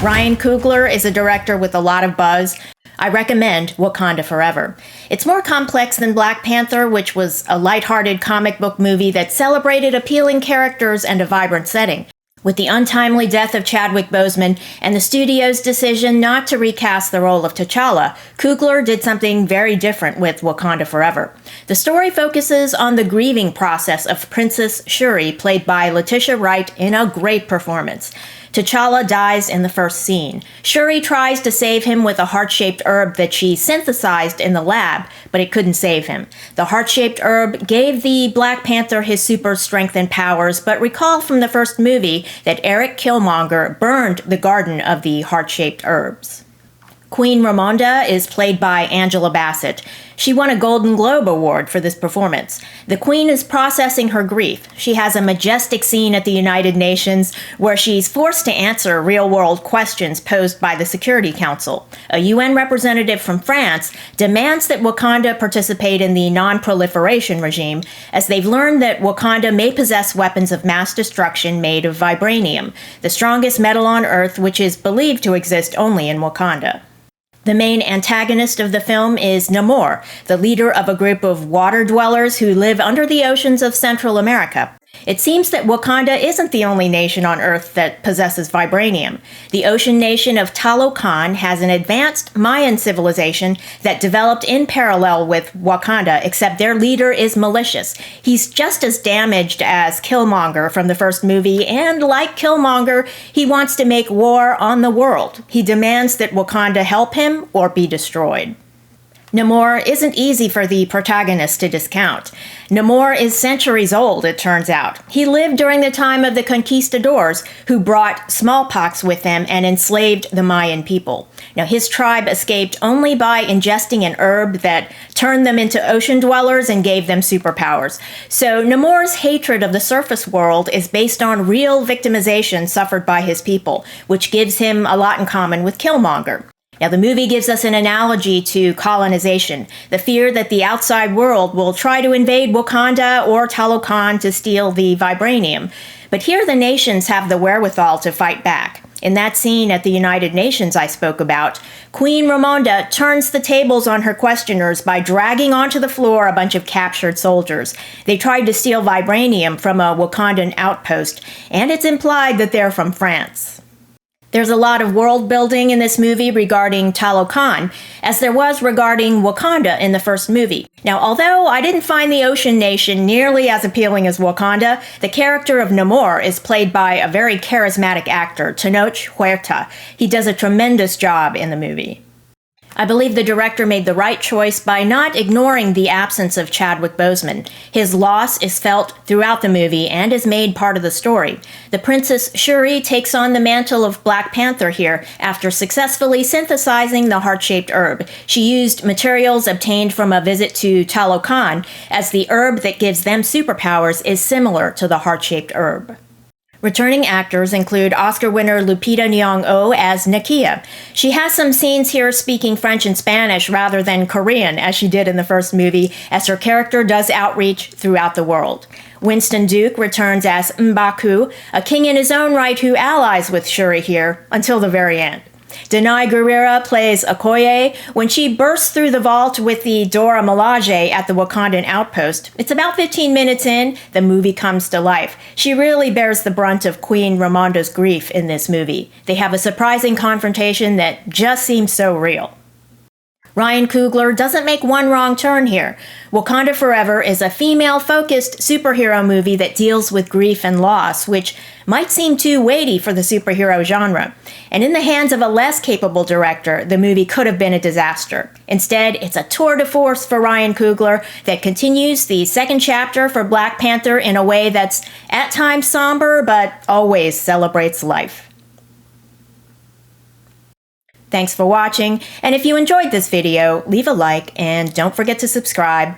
Ryan Coogler is a director with a lot of buzz. I recommend Wakanda Forever. It's more complex than Black Panther, which was a lighthearted comic book movie that celebrated appealing characters and a vibrant setting. With the untimely death of Chadwick Boseman and the studio's decision not to recast the role of T'Challa, Coogler did something very different with Wakanda Forever. The story focuses on the grieving process of Princess Shuri, played by Letitia Wright, in a great performance. T'Challa dies in the first scene. Shuri tries to save him with a heart-shaped herb that she synthesized in the lab, but it couldn't save him. The heart-shaped herb gave the Black Panther his super strength and powers, but recall from the first movie that Eric Killmonger burned the garden of the heart-shaped herbs. Queen Ramonda is played by Angela Bassett. She won a Golden Globe Award for this performance. The Queen is processing her grief. She has a majestic scene at the United Nations where she's forced to answer real-world questions posed by the Security Council. A UN representative from France demands that Wakanda participate in the non-proliferation regime, as they've learned that Wakanda may possess weapons of mass destruction made of vibranium, the strongest metal on Earth, which is believed to exist only in Wakanda. The main antagonist of the film is Namor, the leader of a group of water dwellers who live under the oceans of Central America. It seems that Wakanda isn't the only nation on Earth that possesses vibranium. The ocean nation of Talokan has an advanced Mayan civilization that developed in parallel with Wakanda, except their leader is malicious. He's just as damaged as Killmonger from the first movie, and like Killmonger, he wants to make war on the world. He demands that Wakanda help him or be destroyed. Namor isn't easy for the protagonist to discount. Namor is centuries old, it turns out. He lived during the time of the conquistadors, who brought smallpox with them and enslaved the Mayan people. Now, his tribe escaped only by ingesting an herb that turned them into ocean dwellers and gave them superpowers. So Namor's hatred of the surface world is based on real victimization suffered by his people, which gives him a lot in common with Killmonger. Now, the movie gives us an analogy to colonization, the fear that the outside world will try to invade Wakanda or Talokan to steal the vibranium. But here the nations have the wherewithal to fight back. In that scene at the United Nations I spoke about, Queen Ramonda turns the tables on her questioners by dragging onto the floor a bunch of captured soldiers. They tried to steal vibranium from a Wakandan outpost, and it's implied that they're from France. There's a lot of world building in this movie regarding Talokan, as there was regarding Wakanda in the first movie. Now, although I didn't find the ocean nation nearly as appealing as Wakanda, the character of Namor is played by a very charismatic actor, Tenoch Huerta. He does a tremendous job in the movie. I believe the director made the right choice by not ignoring the absence of Chadwick Boseman. His loss is felt throughout the movie and is made part of the story. The Princess Shuri takes on the mantle of Black Panther here after successfully synthesizing the heart-shaped herb. She used materials obtained from a visit to Talokan, as the herb that gives them superpowers is similar to the heart-shaped herb. Returning actors include Oscar winner Lupita Nyong'o as Nakia. She has some scenes here speaking French and Spanish rather than Korean, as she did in the first movie, as her character does outreach throughout the world. Winston Duke returns as M'Baku, a king in his own right who allies with Shuri here until the very end. Denai Guerrera plays Okoye when she bursts through the vault with the Dora Milaje at the Wakandan outpost. It's about 15 minutes in, the movie comes to life. She really bears the brunt of Queen Ramonda's grief in this movie. They have a surprising confrontation that just seems so real. Ryan Coogler doesn't make one wrong turn here. Wakanda Forever is a female-focused superhero movie that deals with grief and loss, which might seem too weighty for the superhero genre. And in the hands of a less capable director, the movie could have been a disaster. Instead, it's a tour de force for Ryan Coogler that continues the second chapter for Black Panther in a way that's at times somber, but always celebrates life. Thanks for watching, and if you enjoyed this video, leave a like and don't forget to subscribe.